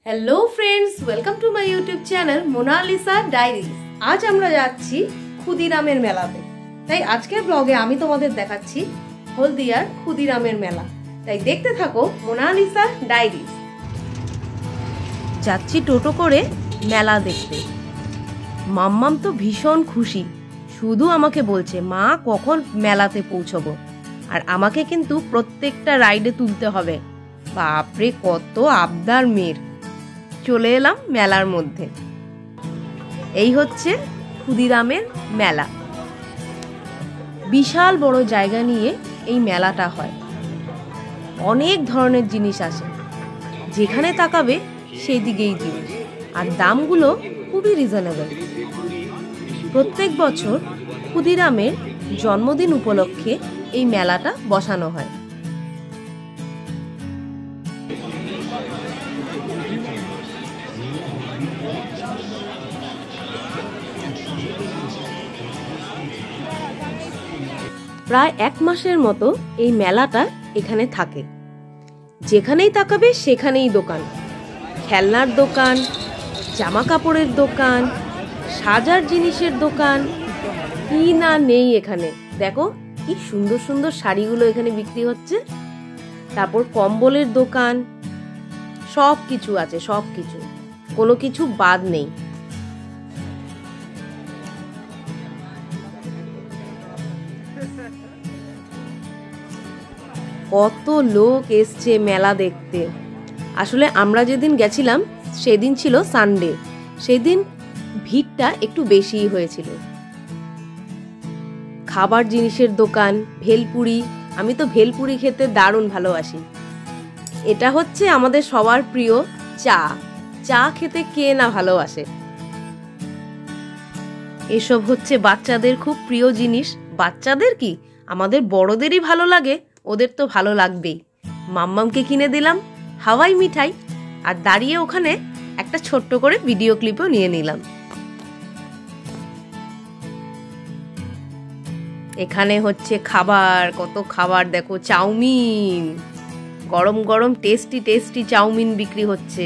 Hello friends, welcome to my YouTube channel Monalisa diaries. आज আমরা যাচ্ছি ক্ষুদিরামের মেলাতে। তাই আজকের ব্লগে আমি তোমাদের দেখাচ্ছি হলদিয়ার ক্ষুদিরামের মেলা। তাই দেখতে থাকো মোনালিসা ডায়রিজ। যাচ্ছি টোটো করে মেলা দেখতে। মাম্মাম তো ভীষণ খুশি, শুধু আমাকে বলছে মা কখন মেলাতে পৌঁছবো। আর আমাকে কিন্তু প্রত্যেকটা রাইডে তুলতে হবে। বাপরে কত আবদার মেয়ের। চলে এলাম মেলার মধ্যে। এই হচ্ছে ক্ষুদিরামের মেলা। বিশাল বড় জায়গা নিয়ে এই মেলাটা হয়। অনেক ধরনের জিনিস আসে, যেখানে তাকাবে সেদিকেই জিনিস, আর দামগুলো খুবই রিজনেবল। প্রত্যেক বছর ক্ষুদিরামের জন্মদিন উপলক্ষে এই মেলাটা বসানো হয়। প্রায় এক মাসের মতো এই মেলাটা এখানে থাকে। যেখানেই তাকাবে সেখানেই দোকান, খেলনার দোকান, জামা কাপড়ের দোকান, সাজার জিনিসের দোকান, কি না নেই এখানে। দেখো কি সুন্দর সুন্দর শাড়িগুলো এখানে বিক্রি হচ্ছে। তারপর কম্বলের দোকান, সব কিছু আছে, সব কিছু, কোনো কিছু বাদ নেই। কত লোক এসছে মেলা দেখতে। আসলে আমরা যেদিন গেছিলাম সেদিন ছিল সানডে, সেদিন ভিড়টা একটু বেশিই হয়েছিল। খাবার জিনিসের দোকান, ভেলপুরি, আমি তো ভেলপুরি খেতে দারুণ ভালোবাসি। এটা হচ্ছে আমাদের সবার প্রিয় চা। চা খেতে কে না ভালোবাসে। এসব হচ্ছে বাচ্চাদের খুব প্রিয় জিনিস। বাচ্চাদের কি, আমাদের বড়দেরই ভালো লাগে, ওদের তো ভালো লাগবেই। মাম্মামকে কিনে দিলাম হাওয়াই মিঠাই, আর দাঁড়িয়ে ওখানে একটা ছোট্ট করে ভিডিও ক্লিপও নিয়ে নিলাম। এখানে হচ্ছে খাবার, কত খাবার দেখো। চাউমিন, গরম গরম টেস্টি টেস্টি চাউমিন বিক্রি হচ্ছে।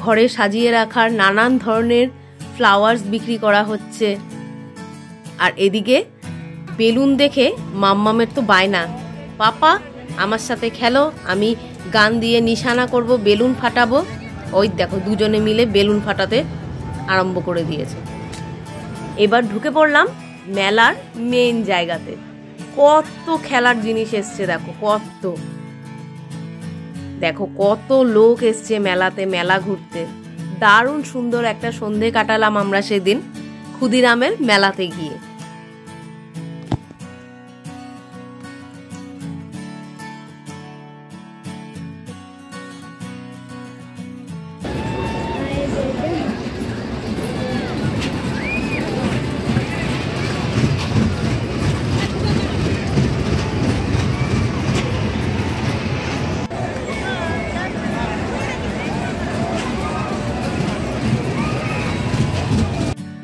ঘরে সাজিয়ে রাখার নানান ধরনের ফ্লাওয়ার্স বিক্রি করা হচ্ছে। আর এদিকে বেলুন দেখে মাম্মামের তো বায়না, পাপা আমার সাথে খেলো, আমি গান দিয়ে নিশানা করব, বেলুন ফাটাবো। ওই দেখো দুজনে মিলে বেলুন ফাটাতে আরম্ভ করে দিয়েছে। এবার ঢুকে পড়লাম মেলার মেইন জায়গাতে। কত খেলার জিনিস এসছে, দেখো কত, দেখো কত লোক এসছে মেলাতে, মেলা ঘুরতে। দারুণ সুন্দর একটা সন্ধে কাটালাম আমরা সেদিন ক্ষুদিরামের মেলাতে গিয়ে।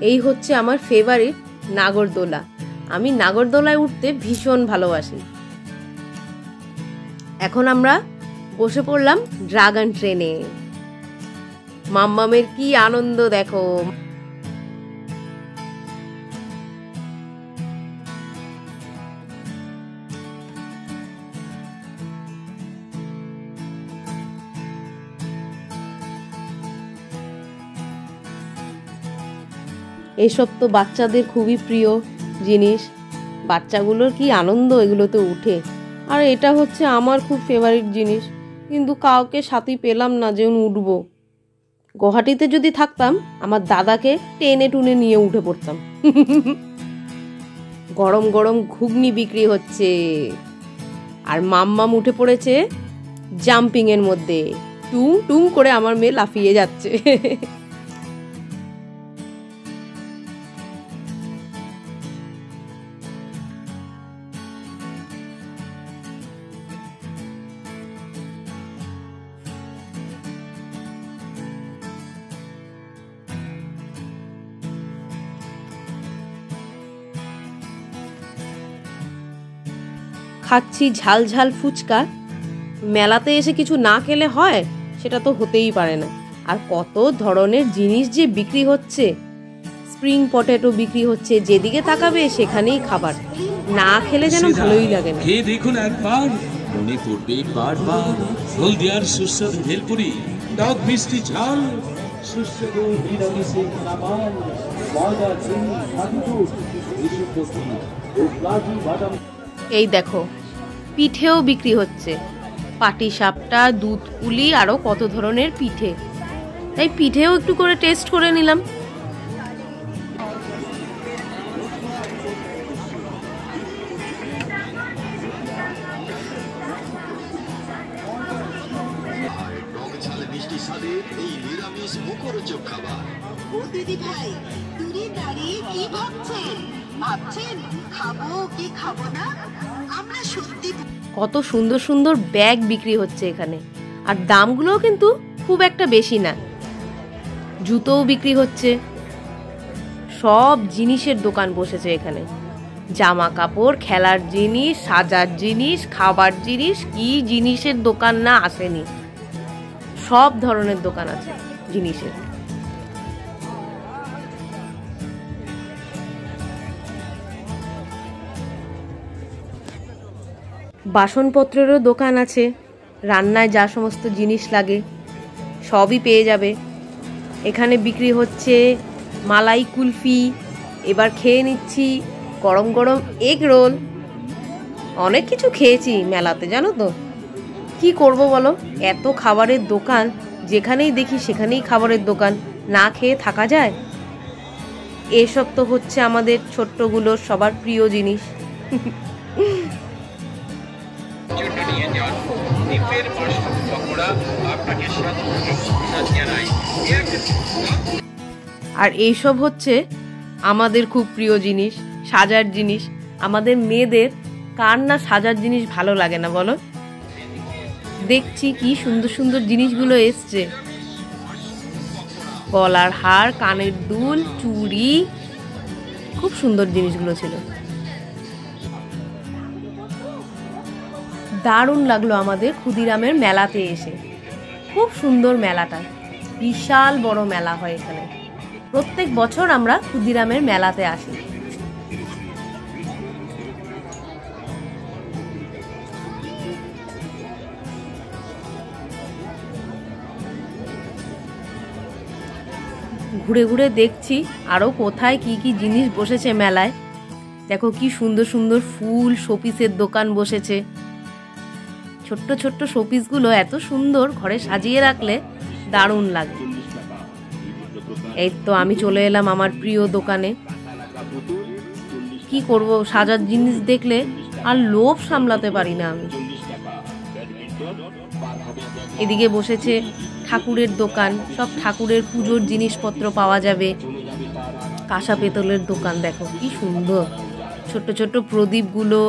এই হচ্ছে আমার ফেভারিট নাগরদোলা। আমি নাগরদোলায় উঠতে ভীষণ ভালোবাসি। এখন আমরা বসে পড়লাম ড্রাগন ট্রেনে। মাম্মামের কি আনন্দ দেখো। এসব তো বাচ্চাদের খুবই প্রিয় জিনিস। বাচ্চাগুলোর কি আনন্দ এগুলোতে উঠে। আর এটা হচ্ছে আমার খুব ফেভারিট জিনিস, কিন্তু কাউকে সাথী পেলাম না যে উঠবো। গুয়াহাটিতে যদি থাকতাম আমার দাদাকে টেনে টুনে নিয়ে উঠে পড়তাম। গরম গরম ঘুগনি বিক্রি হচ্ছে, আর মাম্মাম উঠে পড়েছে জাম্পিং এর মধ্যে। টুং টুং করে আমার মেয়ে লাফিয়ে যাচ্ছে। খাচ্ছি ঝাল ঝাল ফুচকা। মেলাতে এসে কিছু না খেলে হয়? সেটা তো হতেই পারে না। আর কত ধরনের জিনিস যে বিক্রি হচ্ছে, স্প্রিং পটেটো বিক্রি হচ্ছে, যেদিকে তাকাবে সেখানেই খাবার। না খেলে যেন ভালোই লাগে না। খেয়ে দেখুন একবার, মনে পড়বে বারবার হলদিয়ার সুস্বাদু ভেলপুরি, টক মিষ্টি ঝাল, সুস্বাদু নিরামিষের নামাল, ময়দা চিনি ফাস্টফুড, বিশুদ্ধ ঘি ও কাজু বাদাম। এই দেখো পিঠেও বিক্রি হচ্ছে, পাটিসাপটা, দুধ পুলি, আরো কত ধরনের পিঠে। তাই পিঠেও একটু করে টেস্ট করে নিলাম। কত সুন্দর সুন্দর ব্যাগ বিক্রি হচ্ছে এখানে, আর দামগুলোও কিন্তু খুব একটা বেশি না। জুতোও বিক্রি হচ্ছে, সব জিনিসের দোকান বসেছে এখানে। জামা কাপড়, খেলার জিনিস, সাজার জিনিস, খাবার জিনিস, কি জিনিসের দোকান না আসেনি, সব ধরনের দোকান আছে জিনিসের। বাসনপত্রেরও দোকান আছে, রান্নায় যা সমস্ত জিনিস লাগে সবই পেয়ে যাবে। এখানে বিক্রি হচ্ছে মালাই কুলফি। এবার খেয়ে নিচ্ছি গরম গরম এগ রোল। অনেক কিছু খেয়েছি মেলাতে, জানো তো। কি করব বলো, এত খাবারের দোকান, যেখানেই দেখি সেখানেই খাবারের দোকান, না খেয়ে থাকা যায়? এসব তো হচ্ছে আমাদের ছোট্টগুলোর সবার প্রিয় জিনিস। আর এইসব হচ্ছে আমাদের খুব প্রিয় জিনিস, সাজার জিনিস। আমাদের মেয়েদের কার না সাজার জিনিস ভালো লাগে না বলো? দেখছি কি সুন্দর সুন্দর জিনিসগুলো এসছে, গলার হার, কানের দুল, চুড়ি, খুব সুন্দর জিনিসগুলো ছিল। দারুণ লাগলো আমাদের ক্ষুদিরামের মেলাতে এসে। খুব সুন্দর মেলাটা, বিশাল বড় মেলা হয় এখানে। প্রত্যেক বছর আমরা ক্ষুদিরামের মেলাতে আসি। ঘুরে ঘুরে দেখছি আরো কোথায় কি কি জিনিস বসেছে মেলায়। দেখো কি সুন্দর সুন্দর ফুল, শোপিসের দোকান বসেছে। ছোট্ট ছোট্ট শোপিসগুলো এত সুন্দর, ঘরে সাজিয়ে রাখলে দারুণ লাগে। এই তো আমি চলে এলাম আমার প্রিয় দোকানে। কি করব, সাজার জিনিস দেখলে আর লোভ সামলাতে পারি না আমি। এদিকে বসেছে ঠাকুরের দোকান, সব ঠাকুরের পুজোর জিনিসপত্র পাওয়া যাবে। কাঁসা পেতলের দোকান, দেখো কি সুন্দর, ছোট্ট ছোট্ট প্রদীপগুলো,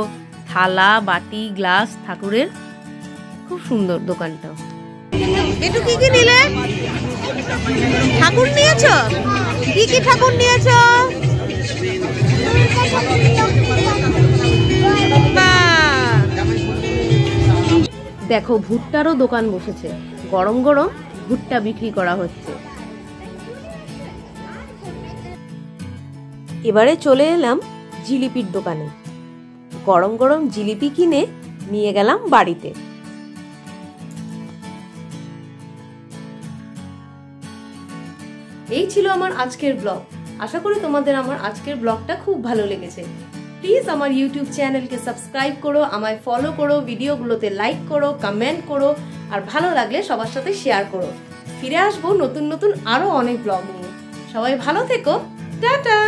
থালা, বাটি, গ্লাস ঠাকুরের, খুব সুন্দর দোকানটাও। একটু কি কি নিলে? ঠাকুর নিয়েছো? কি কি ঠাকুর নিয়েছো? দেখো ভুট্টারও দোকান বসেছে, গরম গরম ভুট্টা বিক্রি করা হচ্ছে। এবারে চলে এলাম জিলিপির দোকানে। গরম গরম জিলিপি কিনে নিয়ে গেলাম বাড়িতে। এই ছিল আমার আজকের ব্লগ। আশা করি তোমাদের আমার আজকের ব্লগটা খুব ভালো লেগেছে। প্লিজ আমার ইউটিউব চ্যানেলকে সাবস্ক্রাইব করো, আমায় ফলো করো, ভিডিওগুলোতে লাইক করো, কমেন্ট করো, আর ভালো লাগলে সবার সাথে শেয়ার করো। ফিরে আসবো নতুন নতুন আরো অনেক ব্লগ নিয়ে। সবাই ভালো থেকো, টাটা।